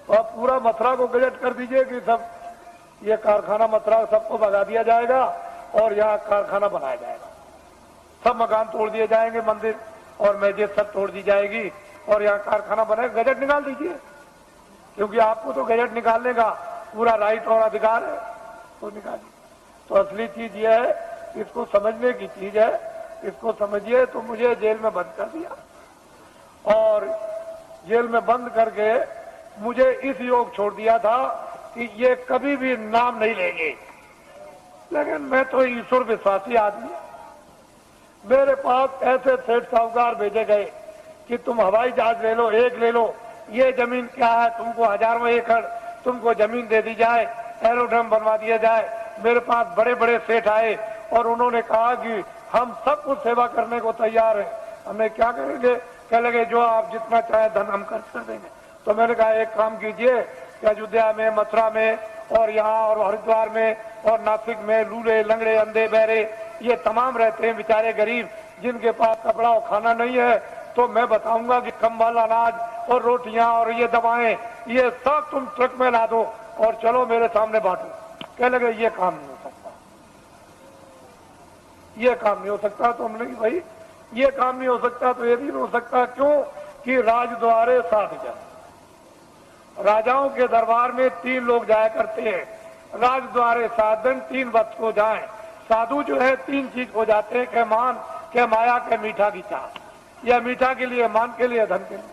तो आप पूरा मथुरा को गजट कर दीजिए कि सब ये कारखाना मथुरा सबको भगा दिया जाएगा और यहाँ कारखाना बनाया जाएगा, सब मकान तोड़ दिए जाएंगे, मंदिर और मस्जिद सब तोड़ दी जाएगी और यहाँ कारखाना बनेगा। गजट निकाल दीजिए, क्योंकि आपको तो गजट निकालने का पूरा राइट और अधिकार है, तो निकालिए। तो असली चीज ये है, इसको समझने की चीज है, इसको समझिए। तो मुझे जेल में बंद कर दिया और जेल में बंद करके मुझे इस योग छोड़ दिया था कि ये कभी भी नाम नहीं लेंगे। लेकिन मैं तो ईश्वर विश्वासी आदमी, मेरे पास ऐसे सेठ साहूकार भेजे गए कि तुम हवाई जहाज ले लो, एक ले लो, ये जमीन क्या है, तुमको हजारों एकड़ तुमको जमीन दे दी जाए, एरोड्रम बनवा दिया जाए। मेरे पास बड़े बड़े सेठ आए और उन्होंने कहा कि हम सब कुछ सेवा करने को तैयार हैं, हमें क्या करेंगे? कह लगे जो आप जितना चाहे धन हम खर्च कर देंगे। तो मैंने कहा एक काम कीजिए कि अयोध्या में, मथुरा में और यहाँ और हरिद्वार में और नासिक में लूले लंगड़े अंधे बहरे ये तमाम रहते हैं बेचारे गरीब, जिनके पास कपड़ा और खाना नहीं है। तो मैं बताऊंगा कि कंबल, अनाज और रोटियां और ये दवाएं ये सब तुम ट्रक में ला दो और चलो मेरे सामने बांटो। कह लगे ये काम नहीं हो सकता, ये काम नहीं हो सकता। तो हमने कि भाई ये काम नहीं हो सकता तो ये भी नहीं हो सकता। क्यों? कि राजद्वारे 7 जन, राजाओं के दरबार में 3 लोग जाया करते हैं, राजद्वारे 7 जन 3 वक्त को जाएं। साधु जो है 3 चीज हो जाते हैं, के मान, के माया, के मीठा की चाह। या मीठा के लिए, मान के लिए, धन के लिए।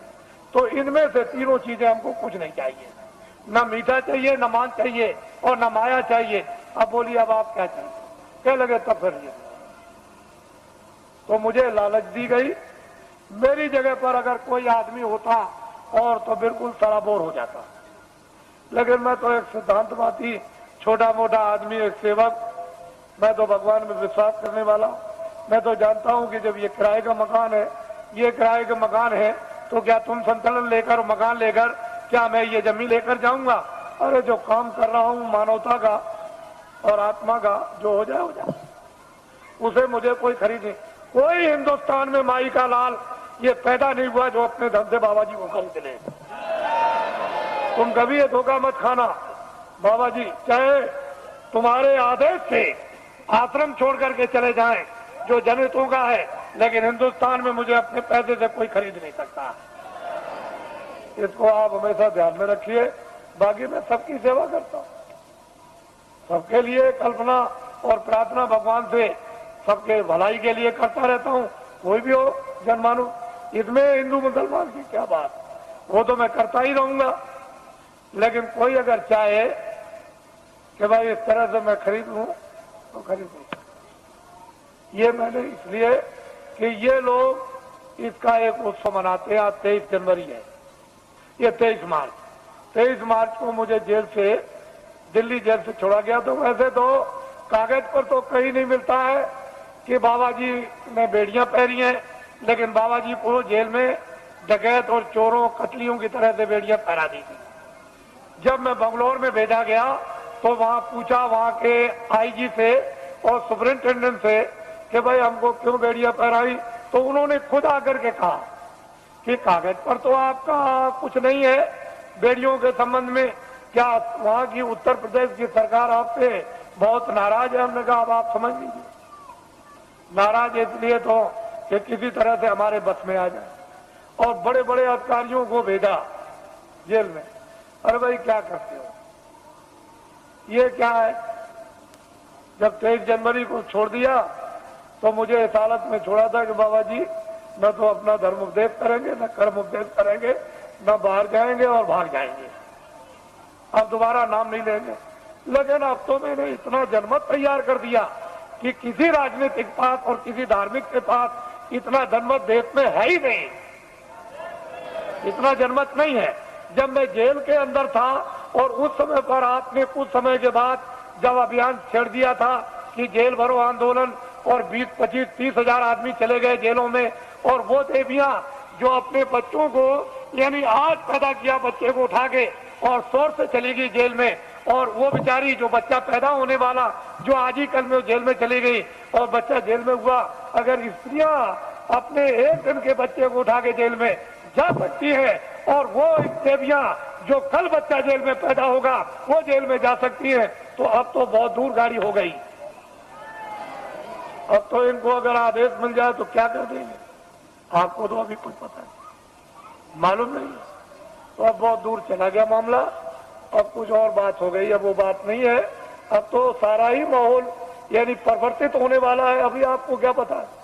तो इनमें से तीनों चीजें हमको कुछ नहीं चाहिए, ना मीठा चाहिए, ना मान चाहिए और ना माया चाहिए। अब बोलिए अब आप क्या चाहिए? कह लगे तब फिर ये। तो मुझे लालच दी गई। मेरी जगह पर अगर कोई आदमी होता और तो बिल्कुल सराबोर हो जाता, लेकिन मैं तो एक सिद्धांतवादी, छोटा मोटा आदमी, एक सेवक। मैं तो भगवान में विश्वास करने वाला। मैं तो जानता हूं कि जब ये किराए का मकान है, ये किराए का मकान है, तो क्या तुम संतुलन लेकर, मकान लेकर क्या मैं ये जमीन लेकर जाऊंगा? अरे जो काम कर रहा हूं मानवता का और आत्मा का, जो हो जाए हो जाए, उसे मुझे कोई खरीदे। कोई हिंदुस्तान में माई का लाल ये पैदा नहीं हुआ जो अपने धन से बाबा जी को खरीद ले। तुम कभी ये धोखा मत खाना। बाबा जी चाहे तुम्हारे आदेश से आश्रम छोड़ करके चले जाएं जो जनहितों का है, लेकिन हिंदुस्तान में मुझे अपने पैसे से कोई खरीद नहीं सकता। इसको आप हमेशा ध्यान में रखिए। बाकी मैं सबकी सेवा करता हूं, सबके लिए कल्पना और प्रार्थना भगवान से सबके भलाई के लिए करता रहता हूं। कोई भी हो जनमानुष, इसमें हिंदू मुसलमान की क्या बात, वो तो मैं करता ही रहूंगा। लेकिन कोई अगर चाहे कि भाई इस तरह से मैं खरीद लूं तो खरीद नहीं सकता। ये मैंने इसलिए कि ये लोग इसका एक उत्सव मनाते हैं। आज 23 जनवरी है, ये 23 मार्च को मुझे जेल से, दिल्ली जेल से छोड़ा गया। तो वैसे तो कागज पर तो कहीं नहीं मिलता है कि बाबा जी ने बेड़ियां पहनी हैं, लेकिन बाबा जी को जेल में डकैत और चोरों, कतलियों की तरह से बेड़ियां पहना दी थी। जब मैं बंगलौर में भेजा गया तो वहां पूछा वहां के आईजी से और सुपरिंटेंडेंट से कि भाई हमको क्यों बेड़ियां पहनाई? तो उन्होंने खुद आकर के कहा कि कागज पर तो आपका कुछ नहीं है बेड़ियों के संबंध में, क्या वहां की उत्तर प्रदेश की सरकार आपसे बहुत नाराज है? हमने कहा अब आप समझ लीजिए, नाराज इसलिए तो कि किसी तरह से हमारे बस में आ जाए। और बड़े बड़े अधिकारियों को भेजा जेल में। अरे भाई क्या करते हो, ये क्या है? जब 23 जनवरी को छोड़ दिया तो मुझे इस हालत में छोड़ा था कि बाबा जी न तो अपना धर्म उपदेश करेंगे, न कर्म उपदेश करेंगे, न बाहर जाएंगे और भाग जाएंगे, अब दोबारा नाम नहीं लेंगे। लेकिन अब तो मैंने इतना जनमत तैयार कर दिया कि किसी राजनीतिक पास और किसी धार्मिक के पास इतना जनमत देश में है ही नहीं, इतना जनमत नहीं है। जब मैं जेल के अंदर था और उस समय पर आपने कुछ समय के बाद जब अभियान छेड़ दिया था कि जेल भरो आंदोलन और 20, 25, 30 हजार आदमी चले गए जेलों में, और वो देवियां जो अपने बच्चों को, यानी आज पैदा किया बच्चे को उठा के और शोर से चली गई जेल में, और वो बेचारी जो बच्चा पैदा होने वाला जो आज ही कल में जेल में चली गई और बच्चा जेल में हुआ। अगर स्त्रियां अपने 1 दिन के बच्चे को उठा के जेल में जा सकती है और वो देवियां जो कल बच्चा जेल में पैदा होगा वो जेल में जा सकती है। तो अब तो बहुत दूर गाड़ी हो गई। अब तो इनको अगर आदेश मिल जाए तो क्या कर देंगे, आपको तो अभी कुछ पता नहीं, मालूम नहीं। तो अब बहुत दूर चला गया मामला, अब कुछ और बात हो गई। अब वो बात नहीं है, अब तो सारा ही माहौल यानी परिवर्तित होने वाला है। अभी आपको क्या पता है।